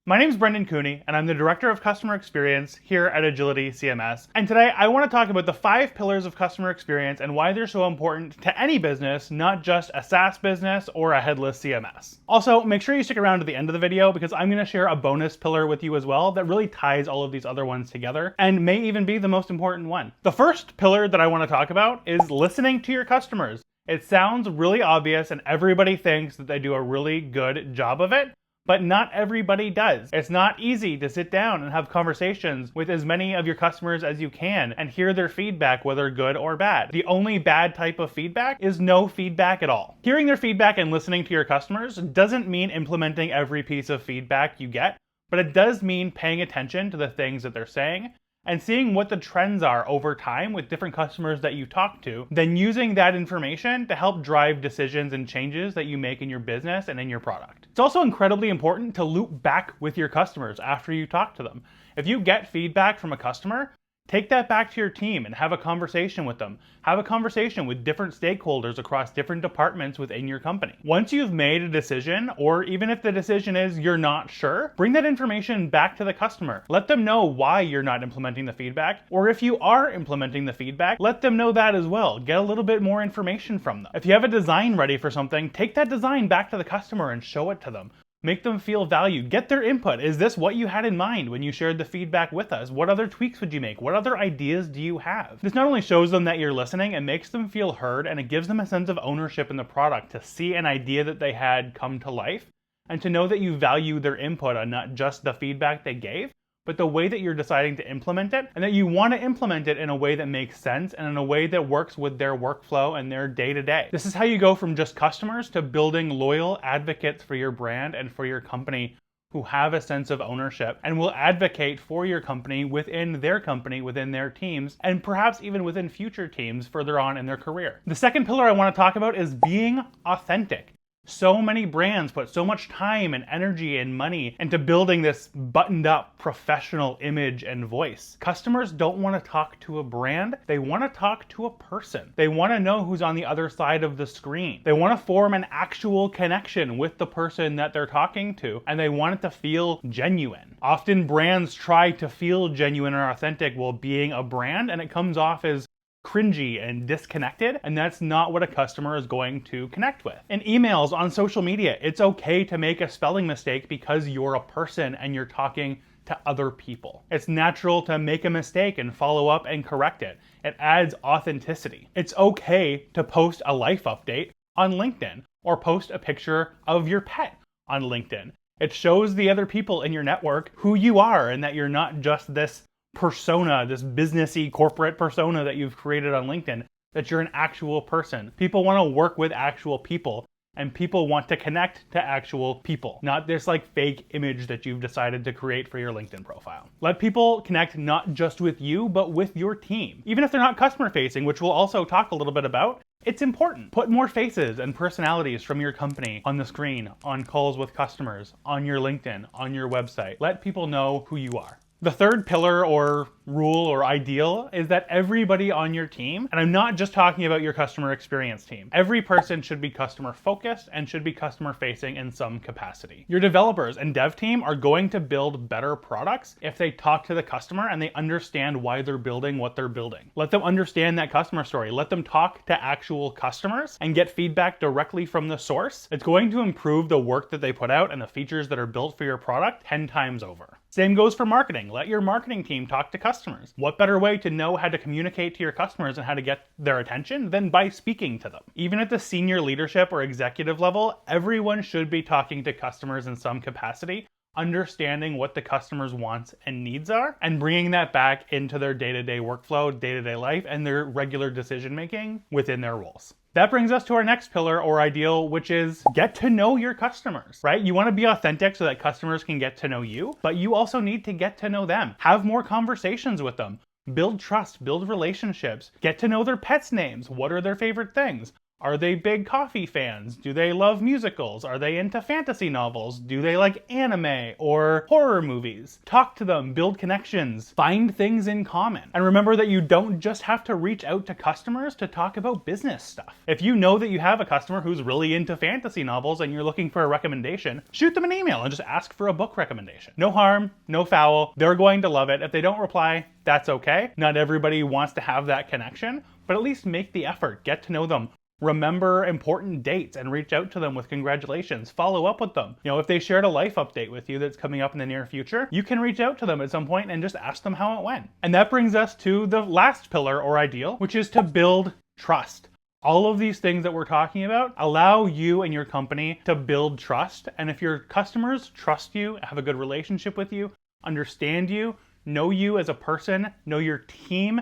My name is Brendan Cooney, and I'm the Director of Customer Experience here at Agility CMS. And today I want to talk about the 5 pillars of customer experience and why they're so important to any business, not just a SaaS business or a headless CMS. Also, make sure you stick around to the end of the video because I'm going to share a bonus pillar with you as well that really ties all of these other ones together and may even be the most important one. The first pillar that I want to talk about is listening to your customers. It sounds really obvious and everybody thinks that they do a really good job of it. But not everybody does. It's not easy to sit down and have conversations with as many of your customers as you can and hear their feedback, whether good or bad. The only bad type of feedback is no feedback at all. Hearing their feedback and listening to your customers doesn't mean implementing every piece of feedback you get, but it does mean paying attention to the things that they're saying and seeing what the trends are over time with different customers that you talk to, then using that information to help drive decisions and changes that you make in your business and in your product. It's also incredibly important to loop back with your customers after you talk to them. If you get feedback from a customer, take that back to your team and have a conversation with them. Have a conversation with different stakeholders across different departments within your company. Once you've made a decision, or even if the decision is you're not sure, bring that information back to the customer. Let them know why you're not implementing the feedback, or if you are implementing the feedback, let them know that as well. Get a little bit more information from them. If you have a design ready for something, take that design back to the customer and show it to them. Make them feel valued. Get their input. Is this what you had in mind when you shared the feedback with us? What other tweaks would you make? What other ideas do you have? This not only shows them that you're listening, it makes them feel heard, and it gives them a sense of ownership in the product to see an idea that they had come to life and to know that you value their input on not just the feedback they gave, but the way that you're deciding to implement it, and that you want to implement it in a way that makes sense and in a way that works with their workflow and their day-to-day. This is how you go from just customers to building loyal advocates for your brand and for your company who have a sense of ownership and will advocate for your company, within their teams, and perhaps even within future teams further on in their career. The second pillar I want to talk about is being authentic. So many brands put so much time and energy and money into building this buttoned up professional image and voice. Customers don't want to talk to a brand. They want to talk to a person. They want to know who's on the other side of the screen. They want to form an actual connection with the person that they're talking to, and they want it to feel genuine. Often brands try to feel genuine or authentic while being a brand, and it comes off as cringy and disconnected, and that's not what a customer is going to connect with. In emails, on social media, it's okay to make a spelling mistake because you're a person and you're talking to other people. It's natural to make a mistake and follow up and correct it. It adds authenticity. It's okay to post a life update on LinkedIn or post a picture of your pet on LinkedIn. It shows the other people in your network who you are and that you're not just this persona, this businessy corporate persona that you've created on LinkedIn, that you're an actual person. People want to work with actual people, and people want to connect to actual people, not this fake image that you've decided to create for your LinkedIn profile. Let people connect not just with you, but with your team. Even if they're not customer facing, which we'll also talk a little bit about, it's important. Put more faces and personalities from your company on the screen, on calls with customers, on your LinkedIn, on your website. Let people know who you are. The third pillar or rule or ideal is that everybody on your team, and I'm not just talking about your customer experience team, every person should be customer focused and should be customer facing in some capacity. Your developers and dev team are going to build better products if they talk to the customer and they understand why they're building what they're building. Let them understand that customer story. Let them talk to actual customers and get feedback directly from the source. It's going to improve the work that they put out and the features that are built for your product 10 times over. Same goes for marketing. Let your marketing team talk to customers. What better way to know how to communicate to your customers and how to get their attention than by speaking to them? Even at the senior leadership or executive level, everyone should be talking to customers in some capacity, understanding what the customer's wants and needs are, and bringing that back into their day-to-day workflow, day-to-day life, and their regular decision-making within their roles. That brings us to our next pillar or ideal, which is get to know your customers, right? You want to be authentic so that customers can get to know you, but you also need to get to know them. Have more conversations with them. Build trust, build relationships, get to know their pets' names. What are their favorite things? Are they big coffee fans? Do they love musicals? Are they into fantasy novels? Do they like anime or horror movies? Talk to them, build connections, find things in common. And remember that you don't just have to reach out to customers to talk about business stuff. If you know that you have a customer who's really into fantasy novels and you're looking for a recommendation, shoot them an email and just ask for a book recommendation. No harm, no foul. They're going to love it. If they don't reply, that's okay. Not everybody wants to have that connection, but at least make the effort. Get to know them. Remember important dates and reach out to them with congratulations. Follow up with them. If they shared a life update with you that's coming up in the near future, you can reach out to them at some point and just ask them how it went. And that brings us to the last pillar or ideal, which is to build trust. All of these things that we're talking about allow you and your company to build trust. And if your customers trust you, have a good relationship with you, understand you, know you as a person, know your team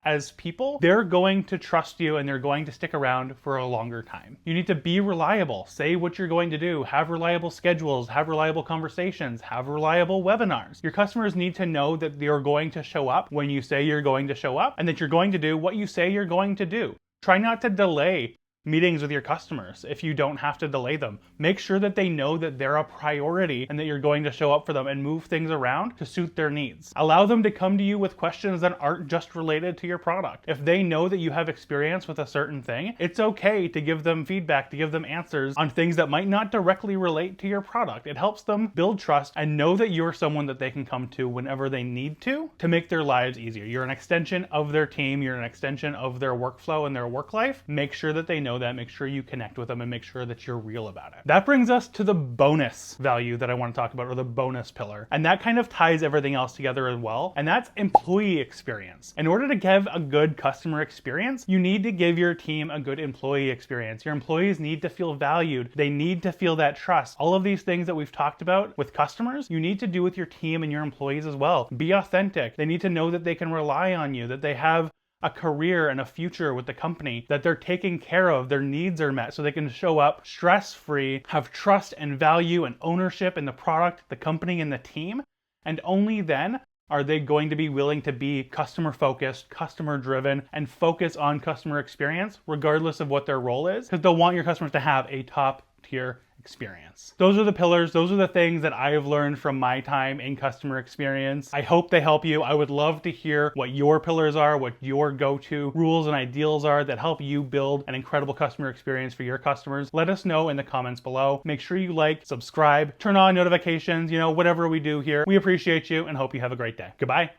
as people, they're going to trust you and they're going to stick around for a longer time. You need to be reliable, say what you're going to do, have reliable schedules, have reliable conversations, have reliable webinars. Your customers need to know that you're going to show up when you say you're going to show up and that you're going to do what you say you're going to do. Try not to delay meetings with your customers if you don't have to delay them. Make sure that they know that they're a priority and that you're going to show up for them and move things around to suit their needs. Allow them to come to you with questions that aren't just related to your product. If they know that you have experience with a certain thing, it's okay to give them feedback, to give them answers on things that might not directly relate to your product. It helps them build trust and know that you're someone that they can come to whenever they need to make their lives easier. You're an extension of their team. You're an extension of their workflow and their work life. Make sure that they know that, make sure you connect with them and make sure that you're real about it. That brings us to the bonus value that I want to talk about, or the bonus pillar. And that kind of ties everything else together as well. And that's employee experience. In order to give a good customer experience, you need to give your team a good employee experience. Your employees need to feel valued. They need to feel that trust. All of these things that we've talked about with customers, you need to do with your team and your employees as well. Be authentic. They need to know that they can rely on you, that they have a career and a future with the company, that they're taken care of, their needs are met, so they can show up stress-free, have trust and value and ownership in the product, the company, and the team. And only then are they going to be willing to be customer-focused, customer-driven, and focus on customer experience, regardless of what their role is, because they'll want your customers to have a top-tier experience. Those are the pillars. Those are the things that I have learned from my time in customer experience. I hope they help you. I would love to hear what your pillars are, what your go-to rules and ideals are that help you build an incredible customer experience for your customers. Let us know in the comments below. Make sure you like, subscribe, turn on notifications, whatever we do here. We appreciate you and hope you have a great day. Goodbye.